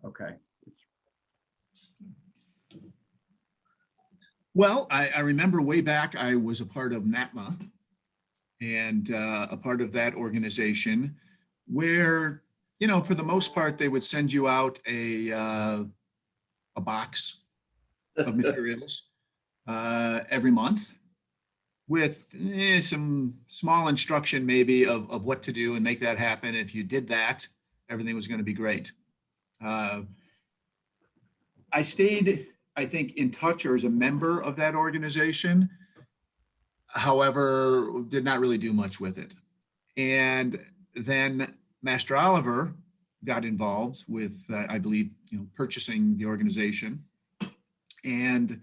Okay. Well, I remember way back, I was a part of NATMA, and a part of that organization where, you know, for the most part, they would send you out a box of materials every month with some small instruction maybe of what to do and make that happen. If you did that, everything was going to be great. I stayed, I think, in touch or as a member of that organization. However, did not really do much with it. And then Master Oliver got involved with, I believe, you know, purchasing the organization. And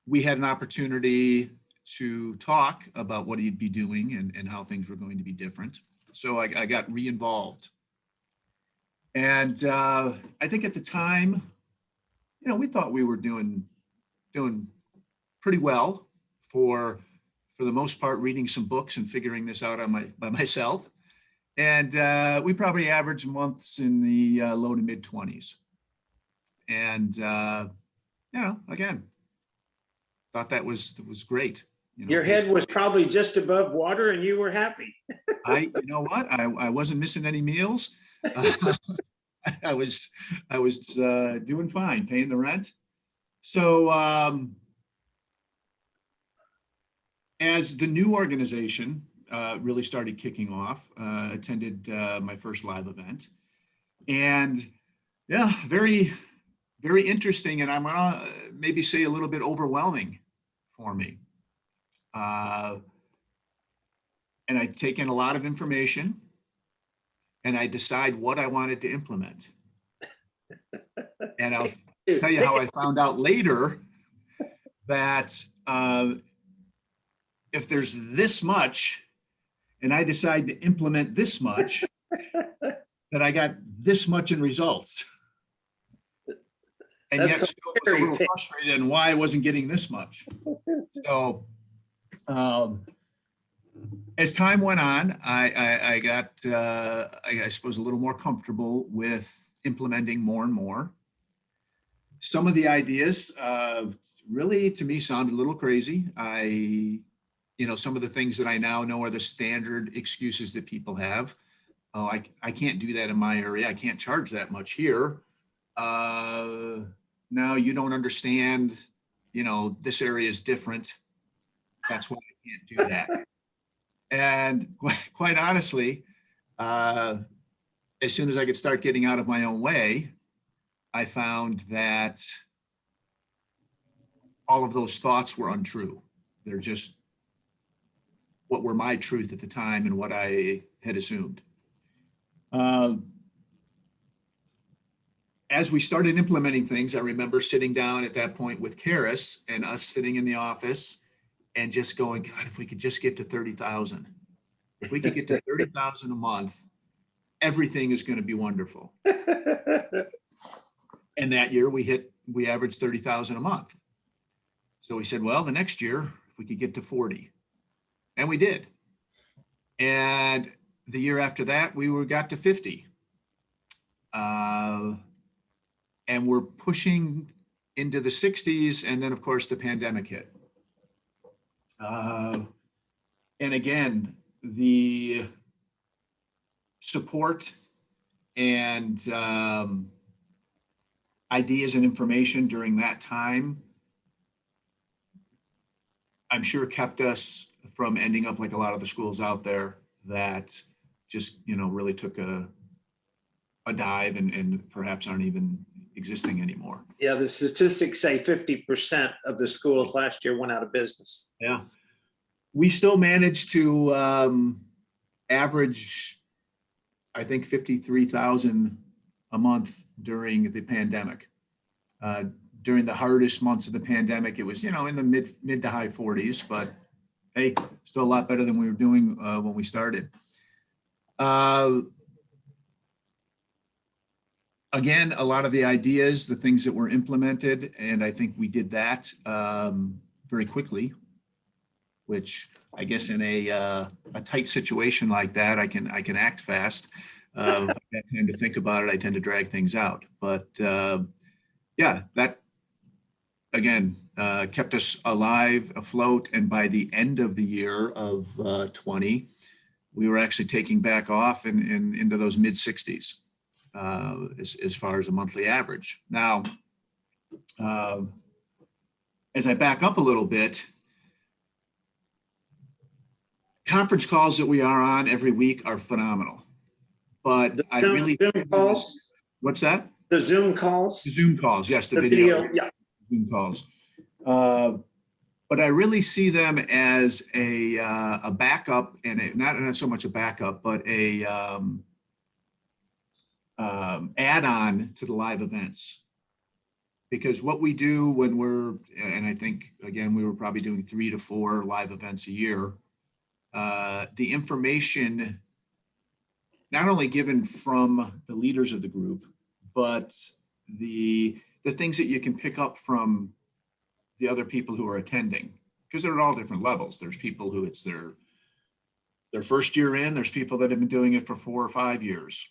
we had an opportunity to talk about what he'd be doing and how things were going to be different. So I got re-involved. And I think at the time, you know, we thought we were doing pretty well for the most part, reading some books and figuring this out by myself. And we probably averaged months in the low to mid 20s. And, you know, again, thought that was great. You know, Your head was probably just above water and you were happy. you know what? I wasn't missing any meals. I was doing fine, paying the rent. So as the new organization really started kicking off, attended my first live event, and yeah, very, very interesting, and I'm gonna maybe say a little bit overwhelming for me. And I take in a lot of information, and I decide what I wanted to implement. And I'll tell you how I found out later that if there's this much, and I decide to implement this much, that I got this much in results. And That's yet still was a little frustrated in why I wasn't getting this much. So as time went on, I got, I suppose, a little more comfortable with implementing more and more. Some of the ideas really, to me, sounded a little crazy. You know, some of the things that I now know are the standard excuses that people have. Oh, I can't do that in my area. I can't charge that much here. No, you don't understand. You know, this area is different. That's why I can't do that. And quite honestly, as soon as I could start getting out of my own way, I found that all of those thoughts were untrue. They're just what were my truth at the time and what I had assumed. As we started implementing things, I remember sitting down at that point with Karis and us sitting in the office and just going, God, if we could just get to 30,000. If we could get to 30,000 a month, everything is going to be wonderful. And that year we averaged 30,000 a month. So we said, well, the next year, if we could get to 40. And we did. And the year after that, we got to 50. And we're pushing into the 60s. And then, of course, the pandemic hit. And again, the support and ideas and information during that time, I'm sure kept us from ending up like a lot of the schools out there that just, you know, really took a dive and perhaps aren't even existing anymore. Yeah, the statistics say 50% of the schools last year went out of business. Yeah. We still managed to average, I think, 53,000 a month during the pandemic. During the hardest months of the pandemic, it was, you know, in the mid to high 40s, but hey, still a lot better than we were doing when we started. Again, a lot of the ideas, the things that were implemented, and I think we did that very quickly, which I guess in a tight situation like that, I can act fast. If I got time to think about it, I tend to drag things out. But yeah, that again kept us alive, afloat. And by the end of the year of 20, we were actually taking back off and into those mid 60s as far as a monthly average. Now, as I back up a little bit, conference calls that we are on every week are phenomenal. But I really Zoom calls, what's that? the Zoom calls, The Zoom calls, yes, the the video yeah. Zoom calls. But I really see them as a backup, and not so much a backup, but a add-on to the live events. Because what we do when we're, and I think again we were probably doing 3 to 4 live events a year. The information not only given from the leaders of the group, but the things that you can pick up from the other people who are attending, because they're at all different levels. There's people who it's their first year in, there's people that have been doing it for 4 or 5 years.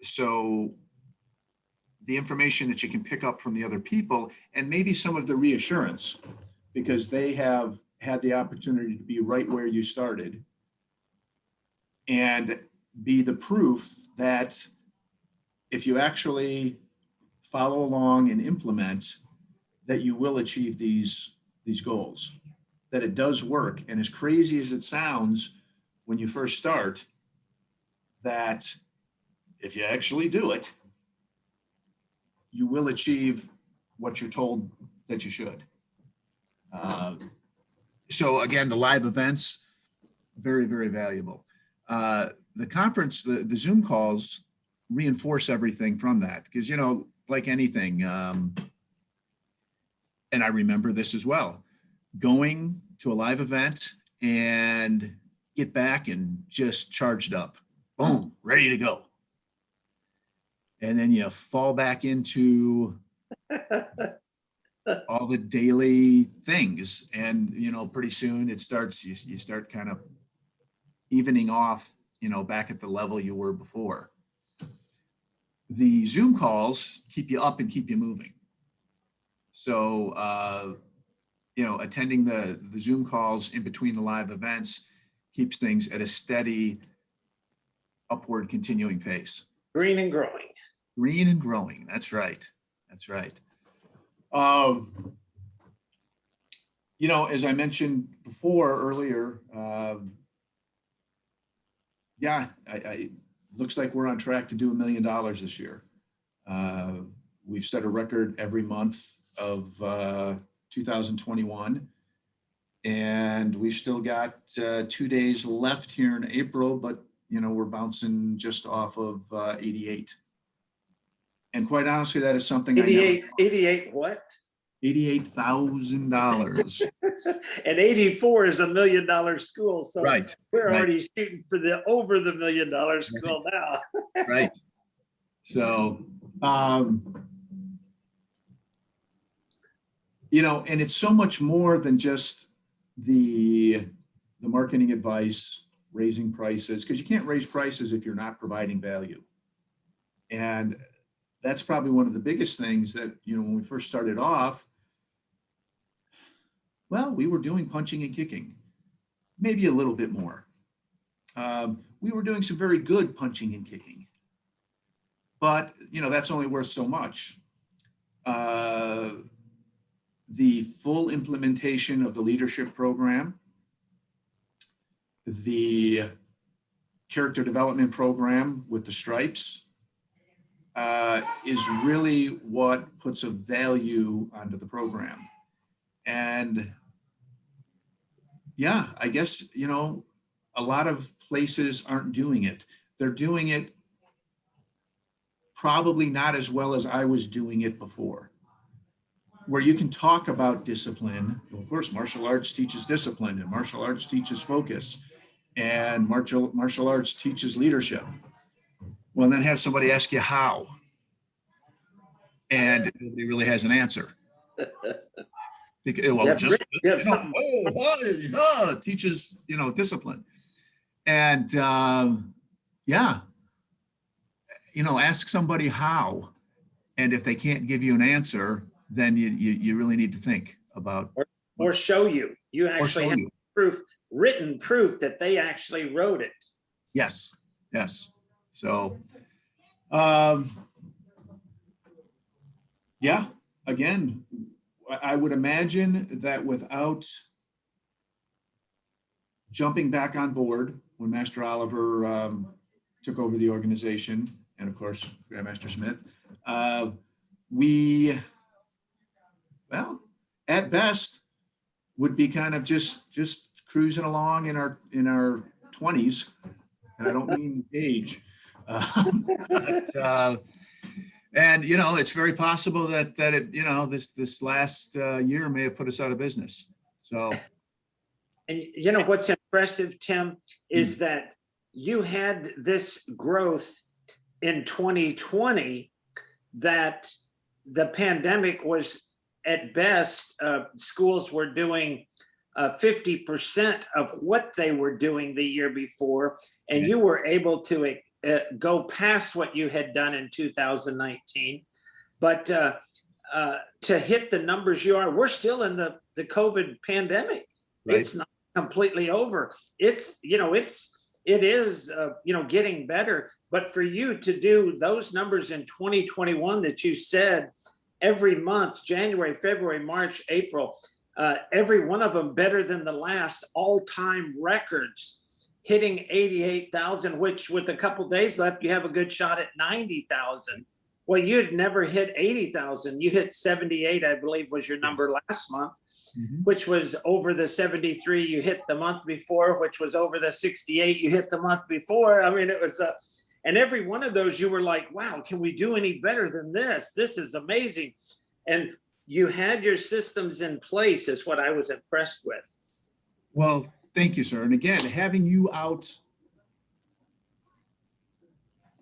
So the information that you can pick up from the other people, and maybe some of the reassurance, because they have had the opportunity to be right where you started and be the proof that if you actually follow along and implement, that you will achieve these goals, that it does work. And as crazy as it sounds when you first start, that if you actually do it, you will achieve what you're told that you should. So again, the live events, very, very valuable. The conference, the Zoom calls reinforce everything from that, because, you know, like anything, and I remember this as well, going to a live event and get back and just charged up, boom, ready to go. And then you fall back into all the daily things. And, you know, pretty soon it starts, you start kind of evening off, you know, back at the level you were before. The Zoom calls keep you up and keep you moving. So, you know, attending the Zoom calls in between the live events keeps things at a steady, upward, continuing pace. Green and growing. Green and growing. That's right. That's right. You know, as I mentioned before earlier, yeah, I looks like we're on track to do $1 million this year. We've set a record every month of 2021, and we've still got 2 days left here in April, but you know, we're bouncing just off of 88. And quite honestly, that is something 88 what? $88,000. And 84 is $1 million school. So Right. we're right. already shooting for over the $1 million school now. Right. So, you know, and it's so much more than just the marketing advice, raising prices, because you can't raise prices if you're not providing value. And that's probably one of the biggest things that, you know, when we first started off, well, we were doing punching and kicking, maybe a little bit more. We were doing some very good punching and kicking, but, you know, that's only worth so much. The full implementation of the leadership program, the character development program with the stripes, is really what puts a value onto the program. And yeah, I guess, you know, a lot of places aren't doing it. They're doing it probably not as well as I was doing it before, where you can talk about discipline. Of course, martial arts teaches discipline, and martial arts teaches focus, and martial arts teaches leadership. Well, then have somebody ask you how, and nobody really has an answer. Because, well, Yeah, just, yeah, you know, teaches, you know, discipline. And yeah, ask somebody how, and if they can't give you an answer, then you really need to think about. Or show you. You Or actually show have you. proof, written proof that they actually wrote it. Yes, yes. So, um, yeah, again, I would imagine that without jumping back on board when Master Oliver took over the organization, and of course, Grandmaster Smith, we, well, at best, would be kind of just cruising along in our 20s, and I don't mean age. But, and it's very possible that it this last year may have put us out of business. So, And what's impressive, Tim, is that you had this growth in 2020 that the pandemic was, at best, schools were doing 50% of what they were doing the year before, and you were able to go past what you had done in 2019. But to hit the numbers you are, we're still in the COVID pandemic. Right. It's not completely over. It is getting better. But for you to do those numbers in 2021 that you said every month, January, February, March, April, every one of them better than the last, all-time records, hitting 88,000, which with a couple days left, you have a good shot at 90,000. Well, you'd never hit 80,000. You hit 78, I believe, was your number last month, which was over the 73 you hit the month before, which was over the 68 you hit the month before. I mean, it was and every one of those you were like, wow, can we do any better than this? This is amazing. And you had your systems in place is what I was impressed with. Well, thank you, sir. And again, having you out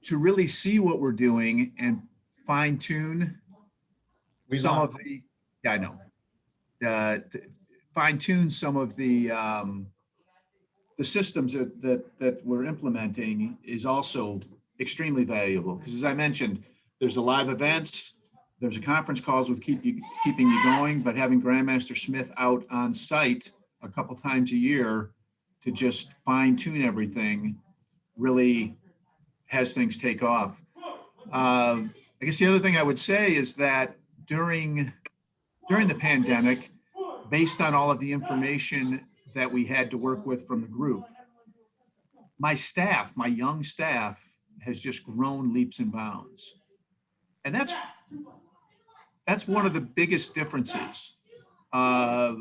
to really see what we're doing and fine tune some of the, yeah, I know, fine tune some of the systems that we're implementing is also extremely valuable. Because as I mentioned, there's a live events, there's a conference calls with keeping you going, but having Grandmaster Smith out on site a couple times a year to just fine tune everything really has things take off. I guess the other thing I would say is that during the pandemic, based on all of the information that we had to work with from the group, my young staff has just grown leaps and bounds. And that's one of the biggest differences, that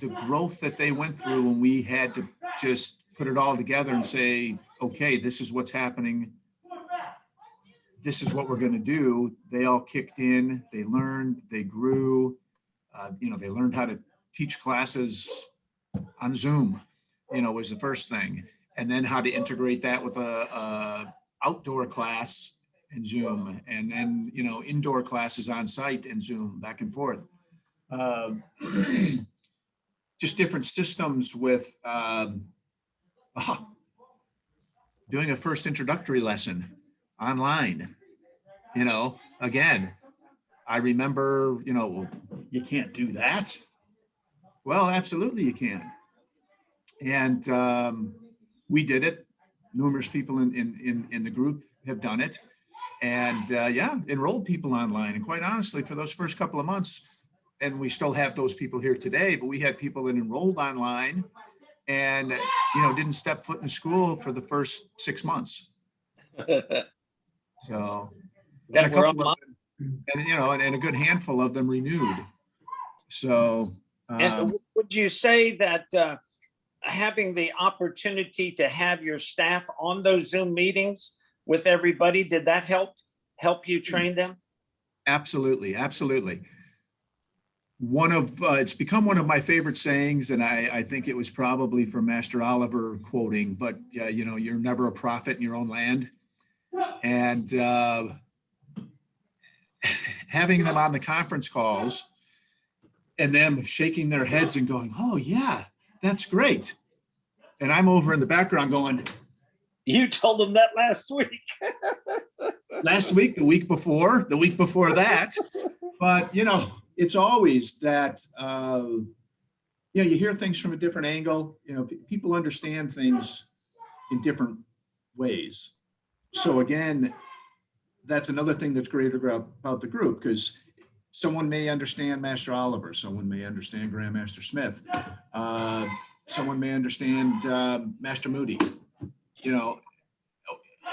the growth that they went through when we had to just put it all together and say, okay, this is what's happening. This is what we're going to do. They all kicked in, they learned, they grew, they learned how to teach classes on Zoom, was the first thing. And then how to integrate that with a outdoor class in Zoom, and then, indoor classes on site in Zoom, back and forth. Just different systems with doing a first introductory lesson online. Again, I remember, you can't do that. Well, absolutely you can. And we did it. Numerous people in the group have done it. And enrolled people online. And quite honestly, for those first couple of months, and we still have those people here today, but we had people that enrolled online and, didn't step foot in the school for the first 6 months. So, and a couple of them, and a good handful of them renewed. So, and would you say that having the opportunity to have your staff on those Zoom meetings with everybody, did that help you train them? Absolutely. It's become one of my favorite sayings, and I think it was probably from Master Oliver quoting, but you're never a prophet in your own land. And having them on the conference calls and them shaking their heads and going, oh yeah, that's great. And I'm over in the background going, You told them that last week. Last week, the week before that. But, it's always that, you hear things from a different angle. People understand things in different ways. So again, that's another thing that's great about the group, because someone may understand Master Oliver, someone may understand Grandmaster Smith, someone may understand Master Moody,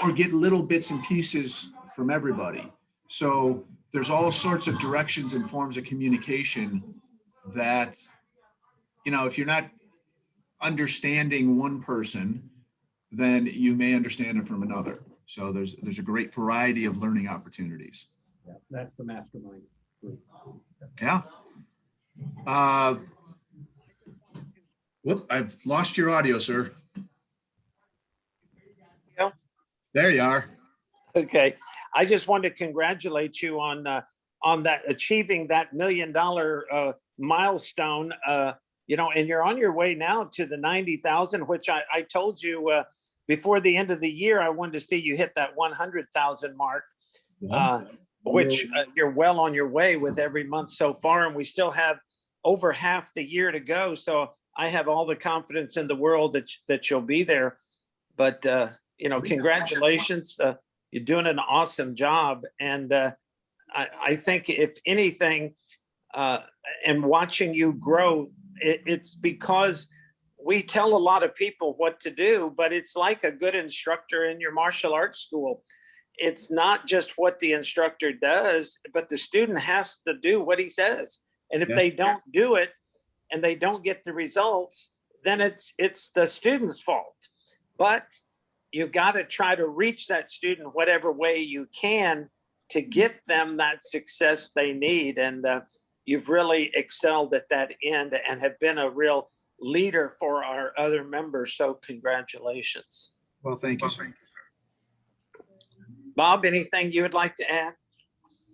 or get little bits and pieces from everybody. So there's all sorts of directions and forms of communication that, if you're not understanding one person, then you may understand it from another. So there's a great variety of learning opportunities. Yeah, that's the mastermind group. Yeah. Whoop, I've lost your audio, sir. Yeah. There you are. Okay, I just wanted to congratulate you on that, achieving that $1 million milestone. And you're on your way now to the 90,000, which I told you before the end of the year, I wanted to see you hit that 100,000 mark, which you're well on your way with every month so far, and we still have over half the year to go. So I have all the confidence in the world that you'll be there. But congratulations. You're doing an awesome job. And I think if anything, and watching you grow, it's because we tell a lot of people what to do, but it's like a good instructor in your martial arts school. It's not just what the instructor does, but the student has to do what he says. And if Yes. they don't do it and they don't get the results, then it's the student's fault. But you got to try to reach that student whatever way you can to get them that success they need. And you've really excelled at that end and have been a real leader for our other members. So congratulations. Well, thank you, sir. Bob, anything you would like to add?